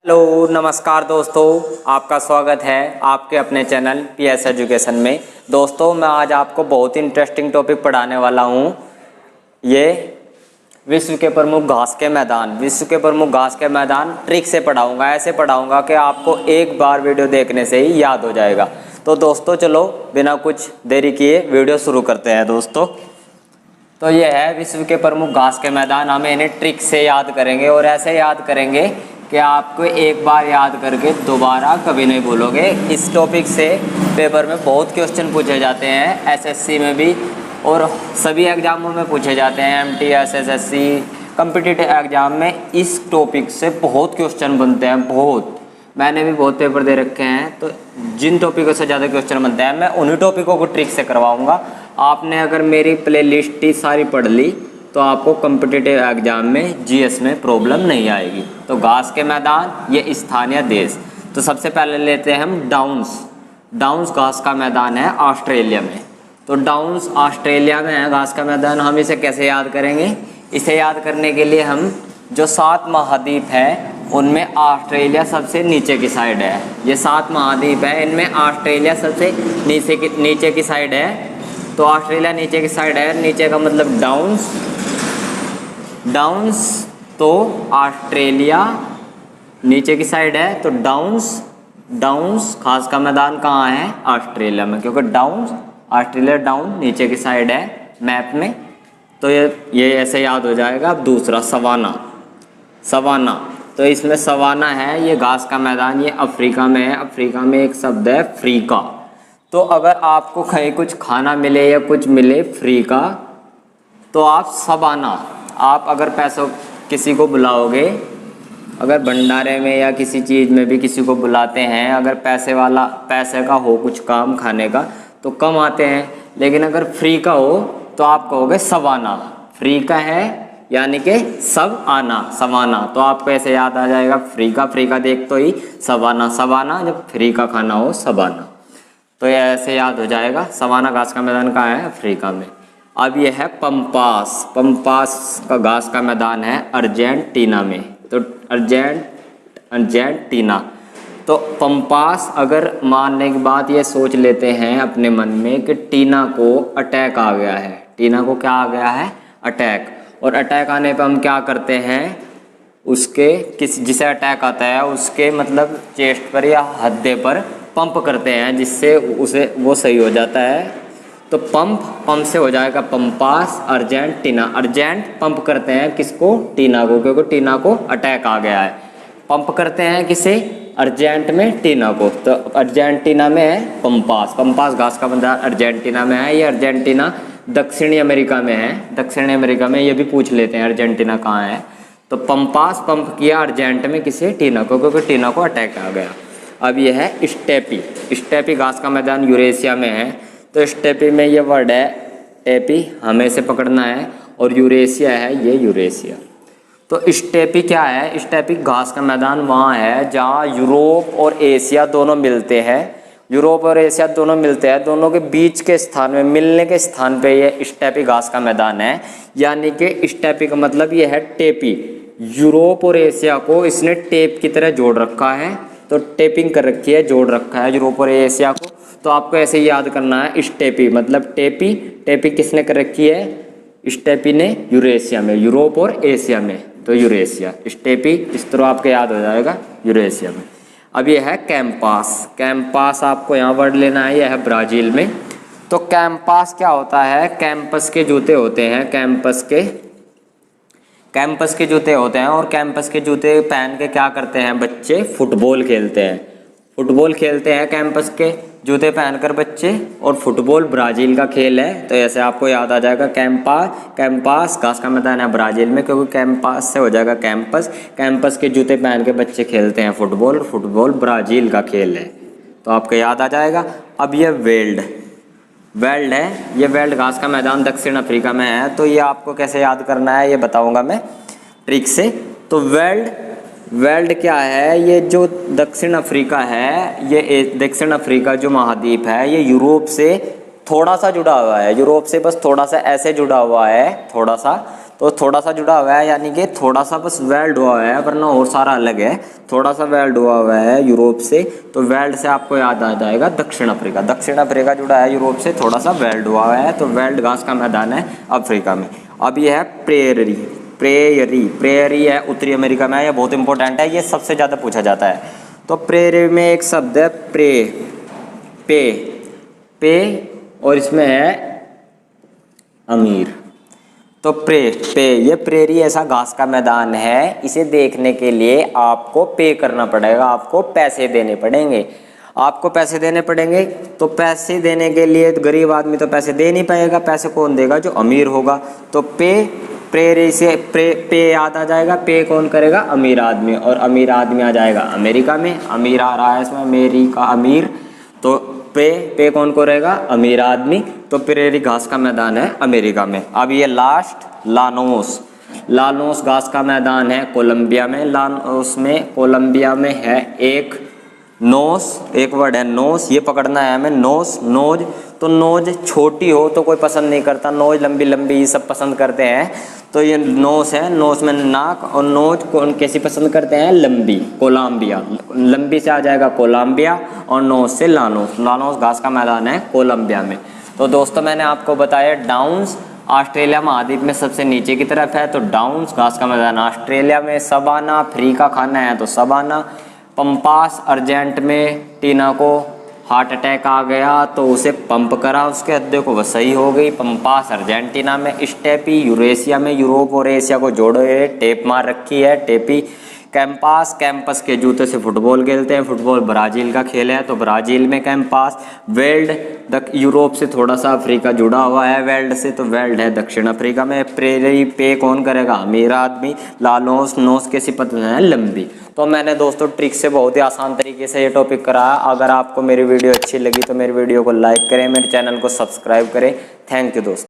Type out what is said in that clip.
Hello नमस्कार दोस्तों, आपका स्वागत है आपके अपने चैनल पीएस एजुकेशन में। दोस्तों मैं आज आपको बहुत ही इंटरेस्टिंग टॉपिक पढ़ाने वाला हूँ। ये विश्व के प्रमुख घास के मैदान, विश्व के प्रमुख घास के मैदान ट्रिक से पढ़ाऊँगा। ऐसे पढ़ाऊँगा कि आपको एक बार वीडियो देखने से ही याद हो जाएगा। तो दोस्तों चलो बिना कुछ देरी किए वीडियो शुरू करते हैं। दोस्तों तो ये है विश्व के प्रमुख घास के मैदान। हम इन्हें ट्रिक से याद करेंगे और ऐसे याद करेंगे कि आपको एक बार याद करके दोबारा कभी नहीं भूलोगे। इस टॉपिक से पेपर में बहुत क्वेश्चन पूछे जाते हैं, एसएससी में भी और सभी एग्जामों में पूछे जाते हैं। एमटीएस, एसएससी, कॉम्पिटिटिव एग्जाम में इस टॉपिक से बहुत क्वेश्चन बनते हैं। बहुत, मैंने भी बहुत पेपर दे रखे हैं। तो जिन टॉपिकों से ज़्यादा क्वेश्चन बनते हैं मैं उन्हीं टॉपिकों को ट्रिक से करवाऊँगा। आपने अगर मेरी प्ले लिस्ट ही सारी पढ़ ली तो आपको कॉम्पिटिटिव एग्जाम में जीएस में प्रॉब्लम नहीं आएगी। तो घास के मैदान, ये स्थानीय देश। तो सबसे पहले लेते हैं हम डाउन्स। डाउन्स घास का मैदान है ऑस्ट्रेलिया में। तो डाउन्स ऑस्ट्रेलिया में है घास का मैदान। हम इसे कैसे याद करेंगे? इसे याद करने के लिए हम जो 7 महाद्वीप है उनमें ऑस्ट्रेलिया सबसे नीचे की साइड है। ये 7 महाद्वीप है, इनमें ऑस्ट्रेलिया सबसे नीचे की साइड है। तो ऑस्ट्रेलिया नीचे की साइड है, नीचे का मतलब डाउन्स। डाउन्स तो ऑस्ट्रेलिया नीचे की साइड है। तो डाउन्स घास का मैदान कहाँ है? ऑस्ट्रेलिया में, क्योंकि डाउन्स ऑस्ट्रेलिया डाउन नीचे की साइड है मैप में। तो ये ऐसे याद हो जाएगा। अब दूसरा सवाना। तो इसमें सवाना है, ये घास का मैदान, ये अफ्रीका में है। अफ्रीका में एक शब्द है फ्रीका। तो अगर आपको कहीं कुछ खाना मिले या कुछ मिले फ्री का, तो आप सवाना, आप अगर पैसों किसी को बुलाओगे, अगर भंडारे में या किसी चीज़ में भी किसी को बुलाते हैं, अगर पैसे का हो कुछ काम खाने का तो कम आते हैं, लेकिन अगर फ्री का हो तो आप कहोगे सवाना। फ्री का है यानी कि सब आना, सवाना। तो आपको ऐसे याद आ जाएगा फ्री का देख तो ही सवाना, जब फ्री का खाना हो सवाना। तो ये ऐसे याद हो जाएगा। सवाना घास का मैदान कहाँ है? अफ्रीका में। अब ये है पंपास का घास का मैदान है अर्जेंटीना में। तो अर्जेंटीना। तो पंपास, अगर मानने के बाद ये सोच लेते हैं अपने मन में कि टीना को अटैक आ गया है। टीना को क्या आ गया है? अटैक। और अटैक आने पर हम क्या करते हैं? जिसे अटैक आता है उसके मतलब चेस्ट पर या हृदय पर पंप करते हैं, जिससे वो सही हो जाता है। तो पंप से हो जाएगा पंपास अर्जेंटीना। अर्जेंट पंप करते हैं किसको? टीना को, क्योंकि टीना को अटैक आ गया है। पंप करते हैं किसे? अर्जेंट में टीना को। तो अर्जेंटीना में है पंपास घास का मैदान अर्जेंटीना में है। ये अर्जेंटीना दक्षिणी अमेरिका में है। दक्षिणी अमेरिका में, ये भी पूछ लेते हैं अर्जेंटीना कहाँ है। तो पंपास पंप किया अर्जेंट में किसे? टीना को, क्योंकि टीना को अटैक आ गया। अब ये है स्टेपी घास का मैदान यूरेशिया में है। तो स्टेपी में ये वर्ड है टेपी, हमें से पकड़ना है, और यूरेशिया है, ये यूरेशिया। तो स्टेपी क्या है? स्टेपी घास का मैदान वहाँ है जहाँ यूरोप और एशिया दोनों मिलते हैं। यूरोप और एशिया दोनों मिलते हैं, दोनों के बीच के स्थान में, मिलने के स्थान पे ये स्टेपी घास का मैदान है। यानी कि स्टेपी का मतलब ये है टेपी। यूरोप और एशिया को इसने टेप की तरह जोड़ रखा है। तो टेपिंग कर रखी है, जोड़ रखा है यूरोप और एशिया को। तो आपको ऐसे ही याद करना है स्टेपी मतलब टेपी किसने कर रखी है? स्टेपी ने यूरेशिया में, यूरोप और एशिया में। तो यूरेशिया, स्टेपी इस तरह आपको याद हो जाएगा यूरेशिया में। अब ये है कैंपास आपको यहाँ वर्ड लेना है, यह है ब्राज़ील में। तो कैंपास क्या होता है? कैंपस के जूते होते हैं, कैंपस के जूते होते हैं। और कैंपस के जूते पहन के क्या करते हैं बच्चे? फुटबॉल खेलते हैं कैंपस के जूते पहनकर बच्चे। और फुटबॉल ब्राज़ील का खेल है। तो ऐसे आपको याद आ जाएगा कैंपास घास का मैदान है ब्राज़ील में, क्योंकि कैंपास से हो जाएगा कैंपस के जूते पहन के बच्चे खेलते हैं फुटबॉल ब्राज़ील का खेल है। तो आपको याद आ जाएगा। अब ये वेल्ड है, ये वेल्ड घास का मैदान दक्षिण अफ्रीका में है। तो ये आपको कैसे याद करना है ये बताऊंगा मैं ट्रिक से। तो वेल्ड क्या है? ये जो दक्षिण अफ्रीका है, ये दक्षिण अफ्रीका जो महाद्वीप है, ये यूरोप से थोड़ा सा जुड़ा हुआ है। यूरोप से बस थोड़ा सा ऐसे जुड़ा हुआ है, थोड़ा सा। तो थोड़ा सा जुड़ा हुआ है, यानी कि थोड़ा सा बस वेल्ड हुआ है, वरना और सारा अलग है। थोड़ा सा वेल्ड हुआ हुआ है यूरोप से, तो वेल्ड से आपको याद आ जाएगा दक्षिण अफ्रीका। दक्षिण अफ्रीका जुड़ा है यूरोप से, थोड़ा सा वेल्ड हुआ हुआ है, तो वेल्ड घास का मैदान है अफ्रीका में। अब ये है प्रेयरी। प्रेयरी है उत्तरी अमेरिका में है, ये बहुत इंपॉर्टेंट है, ये सबसे ज़्यादा पूछा जाता है। तो प्रेयरी में एक शब्द है पे और इसमें है अमीर। तो ये प्रेरी ऐसा घास का मैदान है, इसे देखने के लिए आपको पे करना पड़ेगा, आपको पैसे देने पड़ेंगे। आपको पैसे देने पड़ेंगे, तो पैसे देने के लिए तो गरीब आदमी तो पैसे दे नहीं पाएगा, पैसे कौन देगा? जो अमीर होगा। तो प्रेरी से पे याद आ जाएगा, पे कौन करेगा? अमीर आदमी, और अमीर आदमी आ जाएगा अमेरिका में, अमीर आ रहा है इसमें, अमेरिका अमीर। तो पे कौन को रहेगा? अमीर आदमी। तो प्रेरी घास का मैदान है अमेरिका में। अब ये लास्ट लानोस घास का मैदान है कोलंबिया में। कोलंबिया में है एक वर्ड है नोस, ये पकड़ना है हमें, नोज। तो नोज छोटी हो तो कोई पसंद नहीं करता, नोज लंबी लंबी ये सब पसंद करते हैं। तो ये नोस है, नोस में नाक, और नोज कौन कैसी पसंद करते हैं? लंबी, कोलंबिया। लंबी से आ जाएगा कोलंबिया, और नोस से लानोस घास का मैदान है कोलंबिया में। तो दोस्तों मैंने आपको बताया डाउन्स ऑस्ट्रेलिया महाद्वीप में सबसे नीचे की तरफ है, तो डाउन्स घास का मैदान ऑस्ट्रेलिया में। सवाना अफ्रीका खाना है, तो सवाना। पंपास अर्जेंट में टीना को हार्ट अटैक आ गया, तो उसे पंप करा, उसके हृदय को, वह सही हो गई। पंपास अर्जेंटीना में। स्टेपी यूरेशिया में, यूरोप और एशिया को जोड़े टेप मार रखी है, टेपी। कैंपस के जूते से फुटबॉल खेलते हैं, फुटबॉल ब्राज़ील का खेल है, तो ब्राज़ील में कैंपस। वेल्ड यूरोप से थोड़ा सा अफ्रीका जुड़ा हुआ है वेल्ड से, तो वेल्ड है दक्षिण अफ्रीका में। प्रेरी पे कौन करेगा? अमीर आदमी। लानोस नोस के सिपत है लंबी। तो मैंने दोस्तों ट्रिक से बहुत ही आसान तरीके से ये टॉपिक कराया। अगर आपको मेरी वीडियो अच्छी लगी तो मेरी वीडियो को लाइक करें, मेरे चैनल को सब्सक्राइब करें। थैंक यू दोस्तों।